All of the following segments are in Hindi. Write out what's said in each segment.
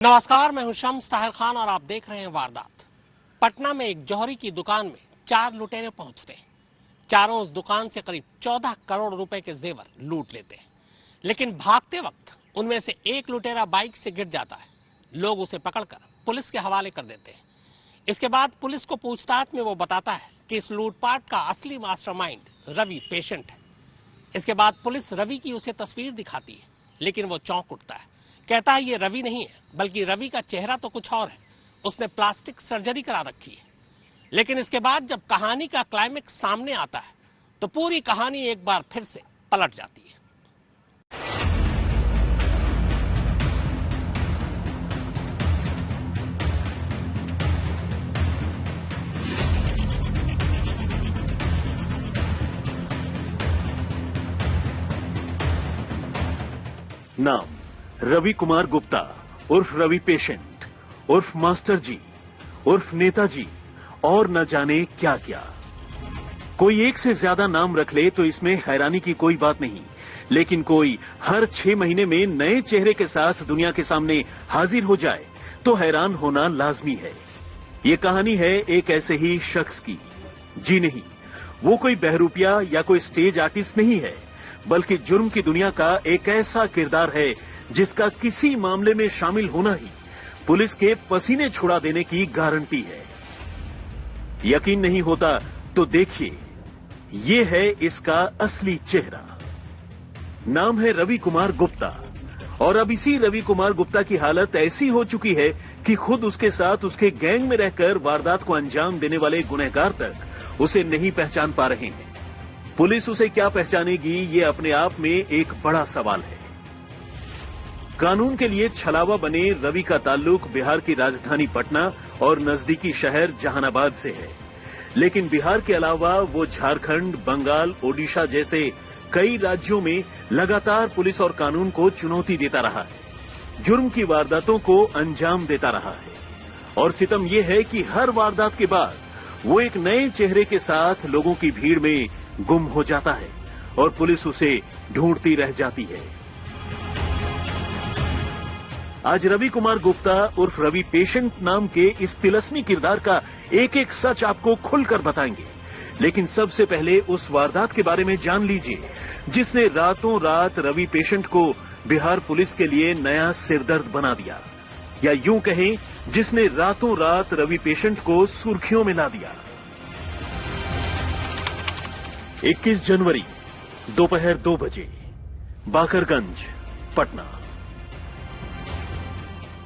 नमस्कार, मैं हूं शम्स ताहिर खान और आप देख रहे हैं वारदात। पटना में एक जौहरी की दुकान में 4 लुटेरे पहुंचते हैं। चारों उस दुकान से करीब 14 करोड़ रुपए के जेवर लूट लेते हैं, लेकिन भागते वक्त उनमें से एक लुटेरा बाइक से गिर जाता है। लोग उसे पकड़कर पुलिस के हवाले कर देते हैं। इसके बाद पुलिस को पूछताछ में वो बताता है कि इस लूटपाट का असली मास्टरमाइंड रवि पेशेंट है। इसके बाद पुलिस रवि की उसे तस्वीर दिखाती है, लेकिन वो चौंक उठता है। कहता है ये रवि नहीं है, बल्कि रवि का चेहरा तो कुछ और है। उसने प्लास्टिक सर्जरी करा रखी है। लेकिन इसके बाद जब कहानी का क्लाइमेक्स सामने आता है तो पूरी कहानी एक बार फिर से पलट जाती है। नाम रवि कुमार गुप्ता उर्फ रवि पेशेंट उर्फ मास्टर जी उर्फ नेताजी और न जाने क्या क्या। कोई एक से ज्यादा नाम रख ले तो इसमें हैरानी की कोई बात नहीं, लेकिन कोई हर 6 महीने में नए चेहरे के साथ दुनिया के सामने हाजिर हो जाए तो हैरान होना लाजमी है। ये कहानी है एक ऐसे ही शख्स की। जी नहीं, वो कोई बहरूपिया या कोई स्टेज आर्टिस्ट नहीं है, बल्कि जुर्म की दुनिया का एक ऐसा किरदार है जिसका किसी मामले में शामिल होना ही पुलिस के पसीने छुड़ा देने की गारंटी है। यकीन नहीं होता तो देखिए, ये है इसका असली चेहरा। नाम है रवि कुमार गुप्ता और अब इसी रवि कुमार गुप्ता की हालत ऐसी हो चुकी है कि खुद उसके साथ उसके गैंग में रहकर वारदात को अंजाम देने वाले गुनहगार तक उसे नहीं पहचान पा रहे हैं। पुलिस उसे क्या पहचानेगी, ये अपने आप में एक बड़ा सवाल है। कानून के लिए छलावा बने रवि का ताल्लुक बिहार की राजधानी पटना और नजदीकी शहर जहानाबाद से है, लेकिन बिहार के अलावा वो झारखंड, बंगाल, ओडिशा जैसे कई राज्यों में लगातार पुलिस और कानून को चुनौती देता रहा है, जुर्म की वारदातों को अंजाम देता रहा है। और सितम यह है कि हर वारदात के बाद वो एक नए चेहरे के साथ लोगों की भीड़ में गुम हो जाता है और पुलिस उसे ढूंढती रह जाती है। आज रवि कुमार गुप्ता उर्फ रवि पेशेंट नाम के इस तिलस्मी किरदार का एक एक सच आपको खुलकर बताएंगे, लेकिन सबसे पहले उस वारदात के बारे में जान लीजिए जिसने रातों रात रवि पेशेंट को बिहार पुलिस के लिए नया सिरदर्द बना दिया, या यूं कहें जिसने रातों रात रवि पेशेंट को सुर्खियों में ला दिया। 21 जनवरी दोपहर 2 बजे, बाकरगंज, पटना।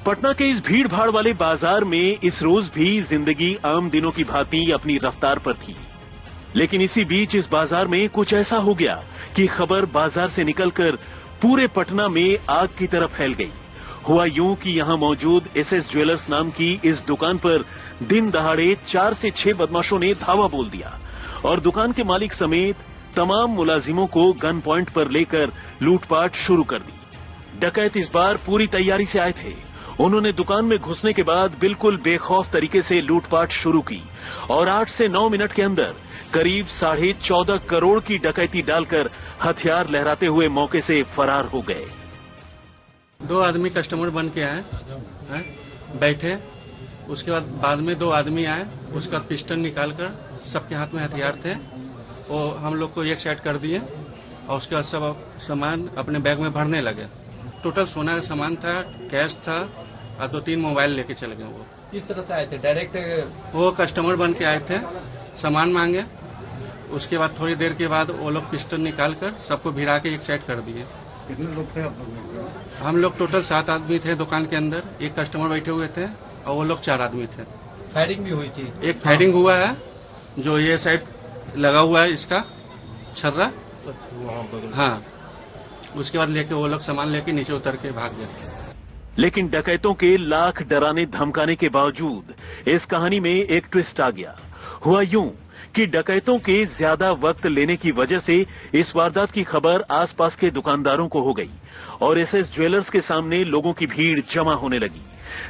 पटना के इस भीड़ भाड़ वाले बाजार में इस रोज भी जिंदगी आम दिनों की भांति अपनी रफ्तार पर थी, लेकिन इसी बीच इस बाजार में कुछ ऐसा हो गया कि खबर बाजार से निकलकर पूरे पटना में आग की तरह फैल गई। हुआ यूं कि यहां मौजूद एसएस ज्वेलर्स नाम की इस दुकान पर दिन दहाड़े 4 से 6 बदमाशों ने धावा बोल दिया और दुकान के मालिक समेत तमाम मुलाजिमों को गन पॉइंट पर लेकर लूटपाट शुरू कर दी। डकैत इस बार पूरी तैयारी से आए थे। उन्होंने दुकान में घुसने के बाद बिल्कुल बेखौफ तरीके से लूटपाट शुरू की और 8 से 9 मिनट के अंदर करीब 14.5 करोड़ की डकैती डालकर हथियार लहराते हुए मौके से फरार हो गए। 2 आदमी कस्टमर बन के आए, बैठे। उसके बाद में 2 आदमी आए, उसके बाद पिस्टल निकालकर सबके हाथ में हथियार थे, वो हम लोग को एक साइड कर दिए और उसके बाद सब सामान अपने बैग में भरने लगे। टोटल सोना का सामान था, कैश था और 2-3 मोबाइल लेके चले गए। वो किस तरह से आए थे? डायरेक्ट वो कस्टमर बन के आए थे, सामान मांगे। उसके बाद थोड़ी देर के बाद वो लोग पिस्टल निकाल कर सबको भिड़ा के एक साइड कर दिए। कितने लोग थे आप लोग? हम लोग टोटल 7 आदमी थे दुकान के अंदर, एक कस्टमर बैठे हुए थे और वो लोग 4 आदमी थे। फायरिंग भी हुई थी? एक फायरिंग हुआ है, जो ये साइड लगा हुआ है इसका छर्रा, हाँ। उसके बाद लेके वो लोग सामान लेके नीचे उतर के भाग गए। लेकिन डकैतों के लाख डराने धमकाने के बावजूद इस कहानी में एक ट्विस्ट आ गया। हुआ यूं कि डकैतों के ज्यादा वक्त लेने की वजह से इस वारदात की खबर आसपास के दुकानदारों को हो गई और एसएस ज्वेलर्स के सामने लोगों की भीड़ जमा होने लगी।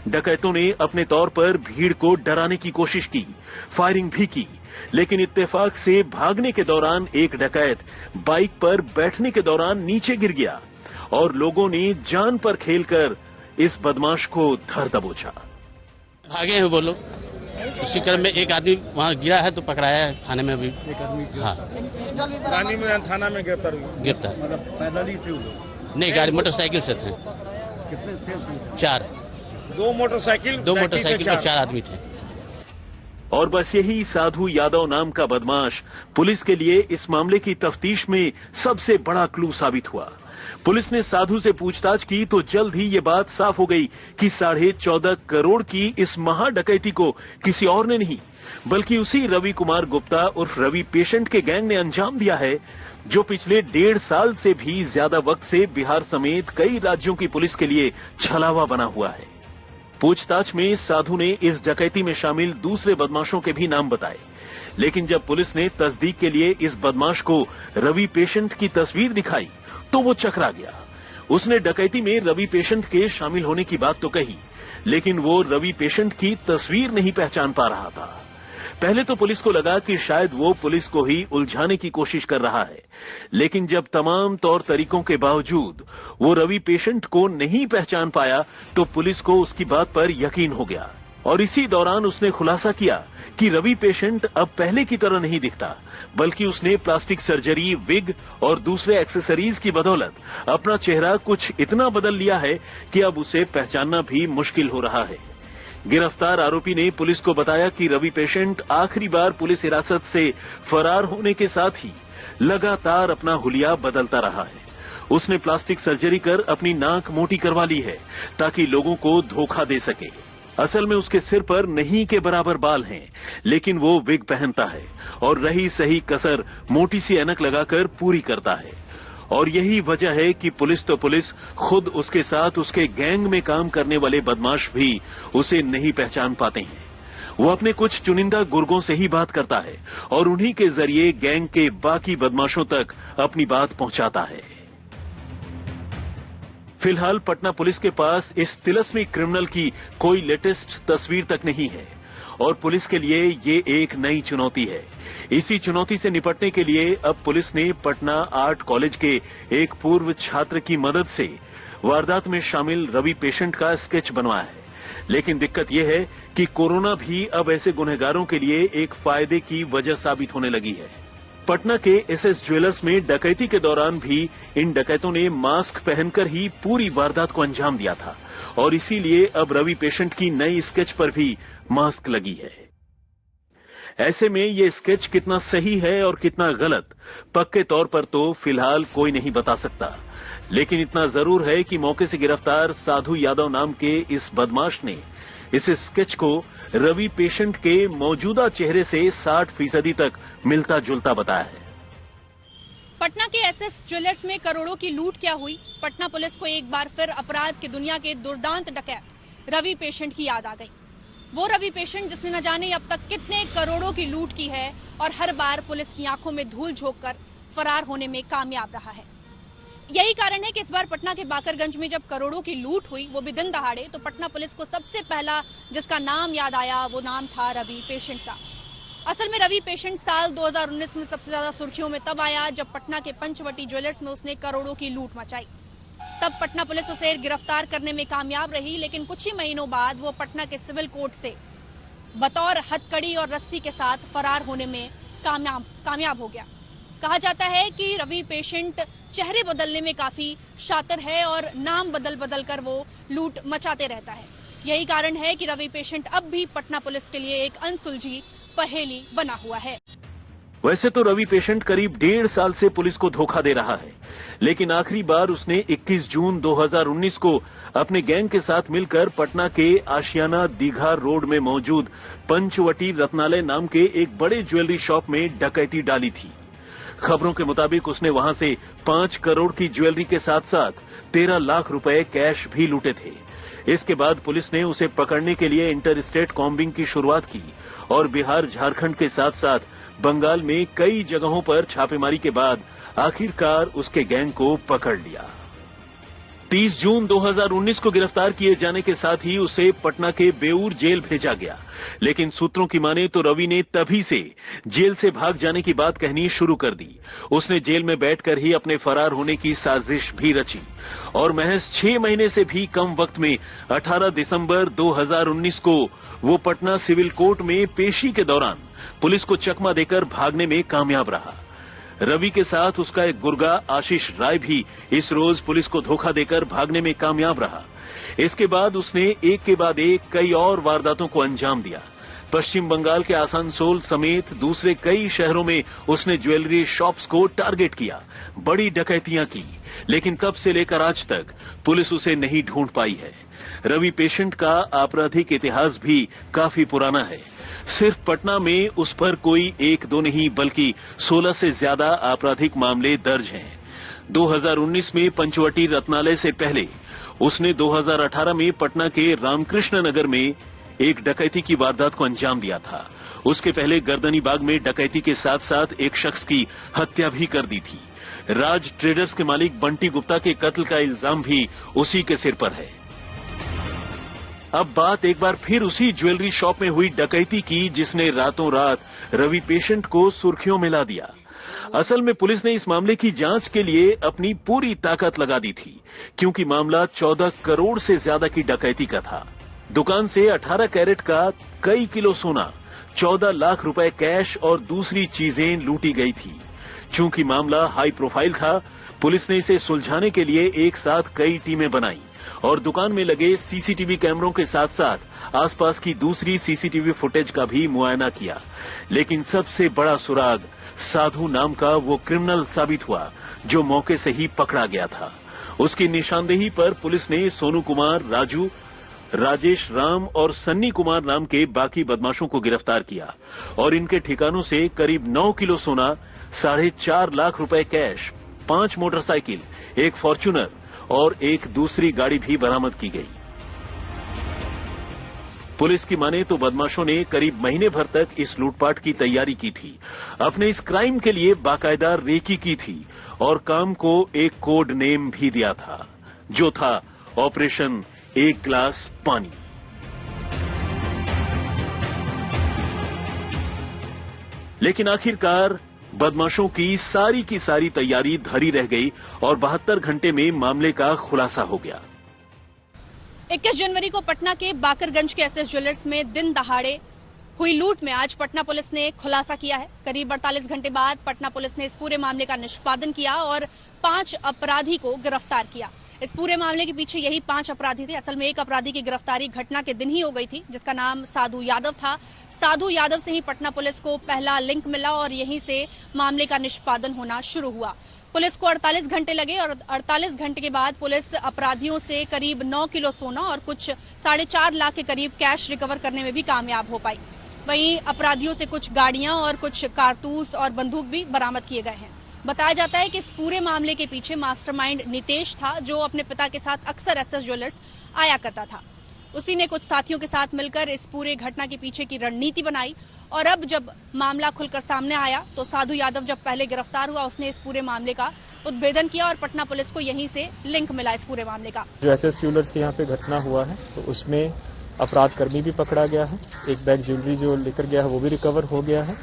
डकैतों ने अपने तौर पर भीड़ को डराने की कोशिश की, फायरिंग भी की, लेकिन इत्तेफाक से भागने के दौरान एक डकैत बाइक पर बैठने के दौरान नीचे गिर गया और लोगों ने जान पर खेलकर इस बदमाश को धर दबोचा। भागे हैं वो लोग, उसी क्रम में एक आदमी वहाँ गिरा है तो पकड़ाया है थाने में अभी। हाँ, थाना में गिरफ्तार। मतलब पैदल ही थे वो लोग? नहीं, गाड़ी मोटरसाइकिल से थे। कितने थे? 4। दो मोटरसाइकिल पर 4 आदमी थे। और बस यही साधु यादव नाम का बदमाश पुलिस के लिए इस मामले की तफ्तीश में सबसे बड़ा क्लू साबित हुआ। पुलिस ने साधु से पूछताछ की तो जल्द ही ये बात साफ हो गई कि 14.5 करोड़ की इस महा डकैती को किसी और ने नहीं बल्कि उसी रवि कुमार गुप्ता उर्फ रवि पेशेंट के गैंग ने अंजाम दिया है, जो पिछले 1.5 साल से भी ज्यादा वक्त से बिहार समेत कई राज्यों की पुलिस के लिए छलावा बना हुआ है। पूछताछ में साधु ने इस डकैती में शामिल दूसरे बदमाशों के भी नाम बताए, लेकिन जब पुलिस ने तस्दीक के लिए इस बदमाश को रवि पेशेंट की तस्वीर दिखाई तो वो चकरा गया। उसने डकैती में रवि पेशेंट के शामिल होने की बात तो कही, लेकिन वो रवि पेशेंट की तस्वीर नहीं पहचान पा रहा था। पहले तो पुलिस को लगा कि शायद वो पुलिस को ही उलझाने की कोशिश कर रहा है, लेकिन जब तमाम तौर तरीकों के बावजूद वो रवि पेशेंट को नहीं पहचान पाया तो पुलिस को उसकी बात पर यकीन हो गया और इसी दौरान उसने खुलासा किया कि रवि पेशेंट अब पहले की तरह नहीं दिखता, बल्कि उसने प्लास्टिक सर्जरी, विग और दूसरे एक्सेसरीज की बदौलत अपना चेहरा कुछ इतना बदल लिया है कि अब उसे पहचानना भी मुश्किल हो रहा है। गिरफ्तार आरोपी ने पुलिस को बताया कि रवि पेशेंट आखिरी बार पुलिस हिरासत से फरार होने के साथ ही लगातार अपना हुलिया बदलता रहा है। उसने प्लास्टिक सर्जरी कर अपनी नाक मोटी करवा ली है ताकि लोगों को धोखा दे सके। असल में उसके सिर पर नहीं के बराबर बाल हैं, लेकिन वो विग पहनता है और रही सही कसर मोटी सी ऐनक लगाकर पूरी करता है। और यही वजह है कि पुलिस तो पुलिस, खुद उसके साथ उसके गैंग में काम करने वाले बदमाश भी उसे नहीं पहचान पाते हैं। वो अपने कुछ चुनिंदा गुर्गों से ही बात करता है और उन्हीं के जरिए गैंग के बाकी बदमाशों तक अपनी बात पहुंचाता है। फिलहाल पटना पुलिस के पास इस तिलस्मी क्रिमिनल की कोई लेटेस्ट तस्वीर तक नहीं है और पुलिस के लिए ये एक नई चुनौती है। इसी चुनौती से निपटने के लिए अब पुलिस ने पटना आर्ट कॉलेज के एक पूर्व छात्र की मदद से वारदात में शामिल रवि पेशेंट का स्केच बनवाया है। लेकिन दिक्कत यह है कि कोरोना भी अब ऐसे गुनहगारों के लिए एक फायदे की वजह साबित होने लगी है। पटना के एसएस ज्वेलर्स में डकैती के दौरान भी इन डकैतों ने मास्क पहनकर ही पूरी वारदात को अंजाम दिया था और इसीलिए अब रवि पेशेंट की नई स्केच पर भी मास्क लगी है। ऐसे में ये स्केच कितना सही है और कितना गलत, पक्के तौर पर तो फिलहाल कोई नहीं बता सकता, लेकिन इतना जरूर है कि मौके से गिरफ्तार साधु यादव नाम के इस बदमाश ने इस स्केच को रवि पेशेंट के मौजूदा चेहरे से 60% तक मिलता जुलता बताया है। पटना के एसएस ज्वेलर्स में करोड़ों की लूट क्या हुई? पटना पुलिस को एक बार फिर अपराध की दुनिया के दुर्दांत डकैत रवि पेशेंट की याद आ गई। वो रवि पेशेंट जिसने न जाने अब तक कितने करोड़ों की लूट की है और हर बार पुलिस की आंखों में धूल झोंककर फरार होने में कामयाब रहा है। यही कारण है कि इस बार पटना के बाकरगंज में जब करोड़ों की लूट हुई, वो भी दिन दहाड़े, तो पटना पुलिस को सबसे पहला जिसका नाम याद आया वो नाम था रवि पेशेंट का। असल में रवि पेशेंट साल 2019 में सबसे ज्यादा सुर्खियों में तब आया जब पटना के पंचवटी ज्वेलर्स में उसने करोड़ों की लूट मचाई। तब पटना पुलिस उसे गिरफ्तार करने में कामयाब रही, लेकिन कुछ ही महीनों बाद वो पटना के सिविल कोर्ट से बतौर हथकड़ी और रस्सी के साथ फरार होने में कामयाब हो गया। कहा जाता है कि रवि पेशेंट चेहरे बदलने में काफी शातिर है और नाम बदल बदल कर वो लूट मचाते रहता है। यही कारण है कि रवि पेशेंट अब भी पटना पुलिस के लिए एक अनसुलझी पहेली बना हुआ है। वैसे तो रवि पेशेंट करीब 1.5 साल से पुलिस को धोखा दे रहा है, लेकिन आखिरी बार उसने 21 जून 2019 को अपने गैंग के साथ मिलकर पटना के आशियाना दीघा रोड में मौजूद पंचवटी रत्नालय नाम के एक बड़े ज्वेलरी शॉप में डकैती डाली थी। खबरों के मुताबिक उसने वहां से 5 करोड़ की ज्वेलरी के साथ साथ 13 लाख रुपए कैश भी लूटे थे। इसके बाद पुलिस ने उसे पकड़ने के लिए इंटर स्टेट कॉम्बिंग की शुरुआत की और बिहार, झारखंड के साथ साथ बंगाल में कई जगहों पर छापेमारी के बाद आखिरकार उसके गैंग को पकड़ लिया। 30 जून 2019 को गिरफ्तार किए जाने के साथ ही उसे पटना के बेऊर जेल भेजा गया। लेकिन सूत्रों की माने तो रवि ने तभी से जेल से भाग जाने की बात कहनी शुरू कर दी। उसने जेल में बैठकर ही अपने फरार होने की साजिश भी रची और महज 6 महीने से भी कम वक्त में 18 दिसंबर 2019 को वो पटना सिविल कोर्ट में पेशी के दौरान पुलिस को चकमा देकर भागने में कामयाब रहा। रवि के साथ उसका एक गुर्गा आशीष राय भी इस रोज पुलिस को धोखा देकर भागने में कामयाब रहा। इसके बाद उसने एक के बाद एक कई और वारदातों को अंजाम दिया। पश्चिम बंगाल के आसनसोल समेत दूसरे कई शहरों में उसने ज्वेलरी शॉप्स को टारगेट किया, बड़ी डकैतियां की, लेकिन तब से लेकर आज तक पुलिस उसे नहीं ढूंढ पाई है। रवि पेशेंट का आपराधिक इतिहास भी काफी पुराना है। सिर्फ पटना में उस पर कोई 1-2 नहीं बल्कि 16 से ज्यादा आपराधिक मामले दर्ज हैं। 2019 में पंचवटी रत्नालय से पहले उसने 2018 में पटना के रामकृष्ण नगर में एक डकैती की वारदात को अंजाम दिया था। उसके पहले गर्दनी बाग में डकैती के साथ साथ एक शख्स की हत्या भी कर दी थी। राज ट्रेडर्स के मालिक बंटी गुप्ता के कत्ल का इल्जाम भी उसी के सिर पर है। अब बात एक बार फिर उसी ज्वेलरी शॉप में हुई डकैती की जिसने रातों रात रवि पेशेंट को सुर्खियों में ला दिया। असल में पुलिस ने इस मामले की जांच के लिए अपनी पूरी ताकत लगा दी थी, क्योंकि मामला 14 करोड़ से ज्यादा की डकैती का था। दुकान से 18 कैरेट का कई किलो सोना, 14 लाख रुपए कैश और दूसरी चीजें लूटी गई थी। चूंकि मामला हाई प्रोफाइल था, पुलिस ने इसे सुलझाने के लिए एक साथ कई टीमें बनाई और दुकान में लगे सीसीटीवी कैमरों के साथ साथ आसपास की दूसरी सीसीटीवी फुटेज का भी मुआयना किया। लेकिन सबसे बड़ा सुराग साधु नाम का वो क्रिमिनल साबित हुआ जो मौके से ही पकड़ा गया था। उसकी निशानदेही पर पुलिस ने सोनू कुमार, राजू, राजेश राम और सन्नी कुमार नाम के बाकी बदमाशों को गिरफ्तार किया और इनके ठिकानों से करीब 9 किलो सोना, 4.5 लाख रुपए कैश, 5 मोटरसाइकिल, एक फॉर्च्यूनर और एक दूसरी गाड़ी भी बरामद की गई। पुलिस की माने तो बदमाशों ने करीब महीने भर तक इस लूटपाट की तैयारी की थी। अपने इस क्राइम के लिए बाकायदा रेकी की थी और काम को एक कोड नेम भी दिया था, जो था ऑपरेशन एक गिलास पानी। लेकिन आखिरकार बदमाशों की सारी तैयारी धरी रह गई और 72 घंटे में मामले का खुलासा हो गया। 21 जनवरी को पटना के बाकरगंज के एसएस ज्वेलर्स में दिन दहाड़े हुई लूट में आज पटना पुलिस ने खुलासा किया है। करीब 48 घंटे बाद पटना पुलिस ने इस पूरे मामले का निष्पादन किया और 5 अपराधी को गिरफ्तार किया। इस पूरे मामले के पीछे यही 5 अपराधी थे। असल में एक अपराधी की गिरफ्तारी घटना के दिन ही हो गई थी, जिसका नाम साधु यादव था। साधु यादव से ही पटना पुलिस को पहला लिंक मिला और यहीं से मामले का निष्पादन होना शुरू हुआ। पुलिस को 48 घंटे लगे और 48 घंटे के बाद पुलिस अपराधियों से करीब 9 किलो सोना और कुछ 4.5 लाख के करीब कैश रिकवर करने में भी कामयाब हो पाई। वहीं अपराधियों से कुछ गाड़ियां और कुछ कारतूस और बंदूक भी बरामद किए गए हैं। बताया जाता है कि इस पूरे मामले के पीछे मास्टरमाइंड नितेश था, जो अपने पिता के साथ अक्सर एसएस ज्वेलर्स आया करता था। उसी ने कुछ साथियों के साथ मिलकर इस पूरे घटना के पीछे की रणनीति बनाई और अब जब मामला खुलकर सामने आया तो साधु यादव जब पहले गिरफ्तार हुआ, उसने इस पूरे मामले का उद्भेदन किया और पटना पुलिस को यहीं से लिंक मिला इस पूरे मामले का। जो एसएस ज्वेलर्स के यहाँ पे घटना हुआ है तो उसमें अपराध कर्मी भी पकड़ा गया है। एक बैग ज्वेलरी जो लेकर गया है वो भी रिकवर हो गया है।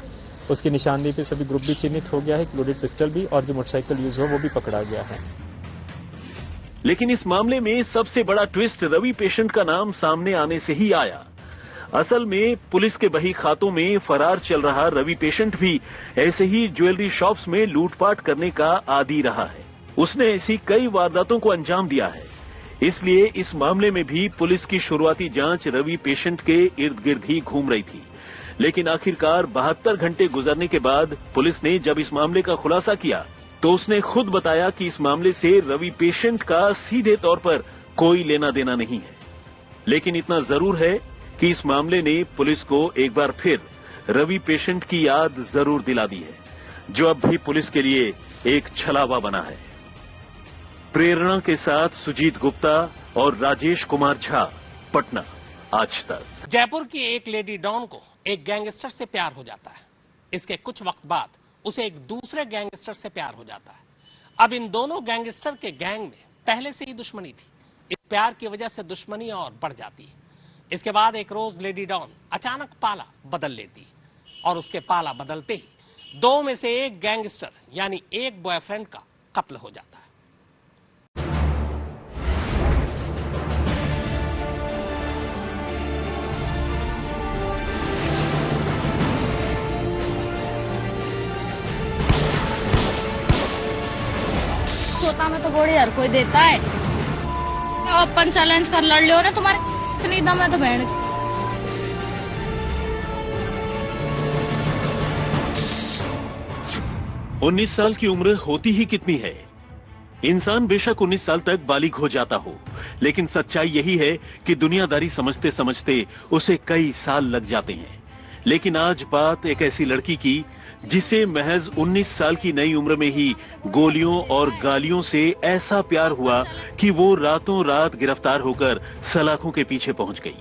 उसकी निशानदेही पे सभी ग्रुप भी चिन्हित हो गया है। एक लोडेड पिस्टल भी और जो मोटरसाइकिल यूज हुआ वो भी पकड़ा गया है। लेकिन इस मामले में सबसे बड़ा ट्विस्ट रवि पेशेंट का नाम सामने आने से ही आया। असल में पुलिस के बही खातों में फरार चल रहा रवि पेशेंट भी ऐसे ही ज्वेलरी शॉप्स में लूटपाट करने का आदी रहा है। उसने ऐसी कई वारदातों को अंजाम दिया है। इसलिए इस मामले में भी पुलिस की शुरुआती जांच रवि पेशेंट के इर्द गिर्द ही घूम रही थी। लेकिन आखिरकार 72 घंटे गुजरने के बाद पुलिस ने जब इस मामले का खुलासा किया तो उसने खुद बताया कि इस मामले से रवि पेशेंट का सीधे तौर पर कोई लेना देना नहीं है। लेकिन इतना जरूर है कि इस मामले ने पुलिस को एक बार फिर रवि पेशेंट की याद जरूर दिला दी है, जो अब भी पुलिस के लिए एक छलावा बना है। प्रेरणा के साथ सुजीत गुप्ता और राजेश कुमार झा, पटना, आज तक। जयपुर की एक लेडी डॉन को एक गैंगस्टर से प्यार हो जाता है। इसके कुछ वक्त बाद उसे एक दूसरे गैंगस्टर से प्यार हो जाता है। अब इन दोनों गैंगस्टर के गैंग में पहले से ही दुश्मनी थी। इस प्यार की वजह से दुश्मनी और बढ़ जाती है। इसके बाद एक रोज लेडी डॉन अचानक पाला बदल लेती और उसके पाला बदलते ही दो में से एक गैंगस्टर यानी एक बॉयफ्रेंड का कत्ल हो जाता है। सोता में तो गोड़ी हर कोई देता है। ओपन चैलेंज कर लड़ लियो ना, तुम्हारे इतनी दम है तो बहन। 19 साल की उम्र होती ही कितनी है। इंसान बेशक 19 साल तक बालिग हो जाता हो, लेकिन सच्चाई यही है कि दुनियादारी समझते समझते उसे कई साल लग जाते हैं। लेकिन आज बात एक ऐसी लड़की की जिसे महज 19 साल की नई उम्र में ही गोलियों और गालियों से ऐसा प्यार हुआ कि वो रातों रात गिरफ्तार होकर सलाखों के पीछे पहुंच गई।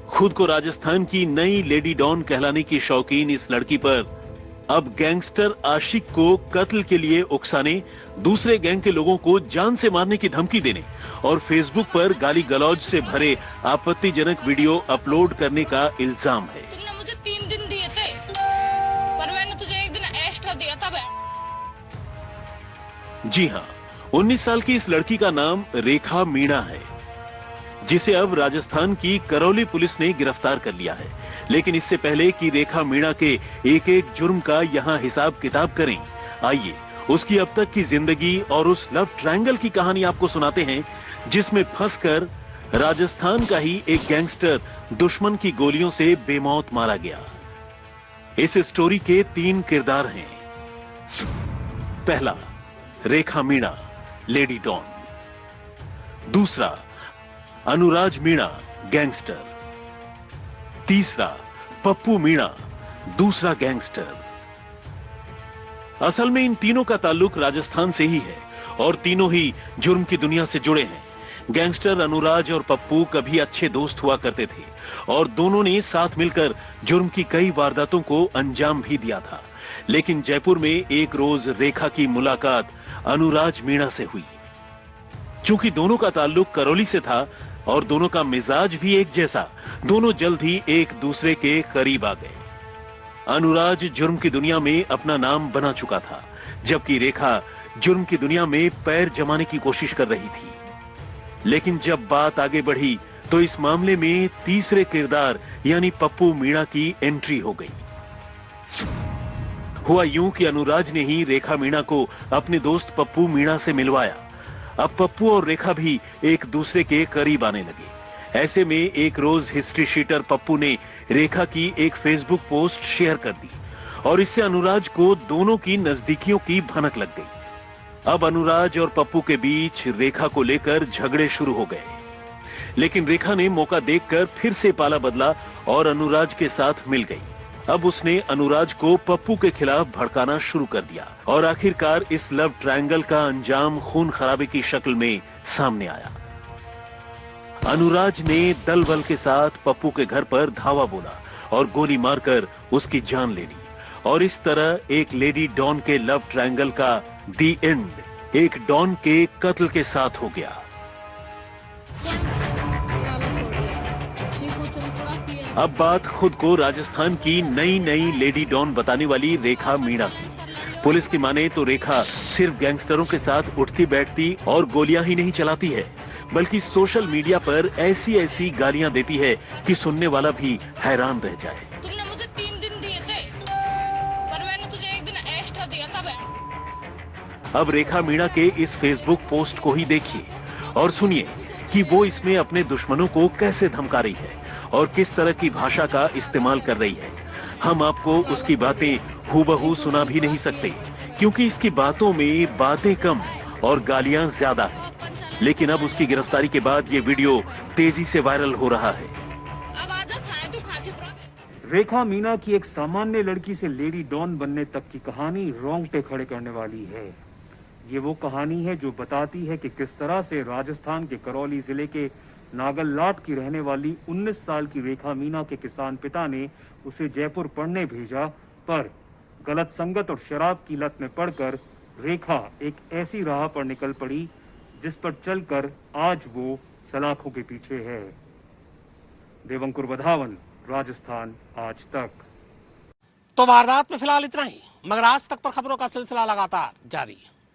खुद को राजस्थान की नई लेडी डॉन कहलाने की शौकीन इस लड़की पर अब गैंगस्टर आशिक को कत्ल के लिए उकसाने, दूसरे गैंग के लोगों को जान से मारने की धमकी देने और फेसबुक पर गाली गलौज से भरे आपत्तिजनक वीडियो अपलोड करने का इल्जाम है। तुमने मुझे 3 दिन दिए थे, पर मैंने तुझे 1 दिन एक्स्ट्रा दिया था बहन। जी हां, 19 साल की इस लड़की का नाम रेखा मीणा है, जिसे अब राजस्थान की करौली पुलिस ने गिरफ्तार कर लिया है। लेकिन इससे पहले कि रेखा मीणा के एक एक जुर्म का यहां हिसाब किताब करें, आइए उसकी अब तक की जिंदगी और उस लव ट्रायंगल की कहानी आपको सुनाते हैं, जिसमें फंसकर राजस्थान का ही एक गैंगस्टर दुश्मन की गोलियों से बेमौत मारा गया। इस स्टोरी के 3 किरदार हैं। पहला, रेखा मीणा, लेडी डॉन। दूसरा, अनुराज मीणा, गैंगस्टर। तीसरा, पप्पू मीणा, दूसरा गैंगस्टर। असल में इन तीनों का ताल्लुक राजस्थान से ही है और तीनों ही जुर्म की दुनिया से जुड़े हैं। गैंगस्टर अनुराज और पप्पू कभी अच्छे दोस्त हुआ करते थे और दोनों ने साथ मिलकर जुर्म की कई वारदातों को अंजाम भी दिया था। लेकिन जयपुर में एक रोज रेखा की मुलाकात अनुराज मीणा से हुई। चूंकि दोनों का ताल्लुक करौली से था और दोनों का मिजाज भी एक जैसा, दोनों जल्द ही एक दूसरे के करीब आ गए। अनुराज जुर्म की दुनिया में अपना नाम बना चुका था, जबकि रेखा जुर्म की दुनिया में पैर जमाने की कोशिश कर रही थी। लेकिन जब बात आगे बढ़ी तो इस मामले में तीसरे किरदार यानी पप्पू मीणा की एंट्री हो गई। हुआ यूं कि अनुराज ने ही रेखा मीणा को अपने दोस्त पप्पू मीणा से मिलवाया। अब पप्पू और रेखा भी एक दूसरे के करीब आने लगे। ऐसे में एक रोज हिस्ट्री शीटर पप्पू ने रेखा की एक फेसबुक पोस्ट शेयर कर दी और इससे अनुराज को दोनों की नजदीकियों की भनक लग गई। अब अनुराज और पप्पू के बीच रेखा को लेकर झगड़े शुरू हो गए, लेकिन रेखा ने मौका देखकर फिर से पाला बदला और अनुराज के साथ मिल गई। अब उसने अनुराज को पप्पू के खिलाफ भड़काना शुरू कर दिया और आखिरकार इस लव ट्रायंगल का अंजाम खून खराबे की शक्ल में सामने आया। अनुराज ने दल बल के साथ पप्पू के घर पर धावा बोला और गोली मारकर उसकी जान ले ली और इस तरह एक लेडी डॉन के लव ट्रायंगल का दी एंड एक डॉन के कत्ल के साथ हो गया। अब बात खुद को राजस्थान की नई नई लेडी डॉन बताने वाली रेखा मीणा की। पुलिस की माने तो रेखा सिर्फ गैंगस्टरों के साथ उठती बैठती और गोलियां ही नहीं चलाती है, बल्कि सोशल मीडिया पर ऐसी ऐसी गालियां देती है कि सुनने वाला भी हैरान रह जाए। तुमने मुझे 3 दिन दिए थे, पर मैंने तुझे 1 दिन एक्स्ट्रा दिया था बहन। अब रेखा मीणा के इस फेसबुक पोस्ट को ही देखिए और सुनिए कि वो इसमें अपने दुश्मनों को कैसे धमका रही है और किस तरह की भाषा का इस्तेमाल कर रही है। हम आपको उसकी बातें हूबहू सुना भी नहीं सकते, क्योंकि इसकी बातों में बातें कम और गालियां ज्यादा हैं। लेकिन अब उसकी गिरफ्तारी के बाद ये वीडियो तेजी से वायरल हो रहा है। अब आजा खाए तो खा छिपरा। रेखा मीणा की एक सामान्य लड़की से लेडी डॉन बनने तक की कहानी रोंगटे खड़े करने वाली है। ये वो कहानी है जो बताती है कि किस तरह से राजस्थान के करौली जिले के नागललाट की रहने वाली 19 साल की रेखा मीणा के किसान पिता ने उसे जयपुर पढ़ने भेजा, पर गलत संगत और शराब की लत में पड़कर रेखा एक ऐसी राह पर निकल पड़ी जिस पर चलकर आज वो सलाखों के पीछे है। देवंकुर वधावन, राजस्थान आज तक। तो वारदात में फिलहाल इतना ही, मगर आज तक पर खबरों का सिलसिला लगातार जारी है।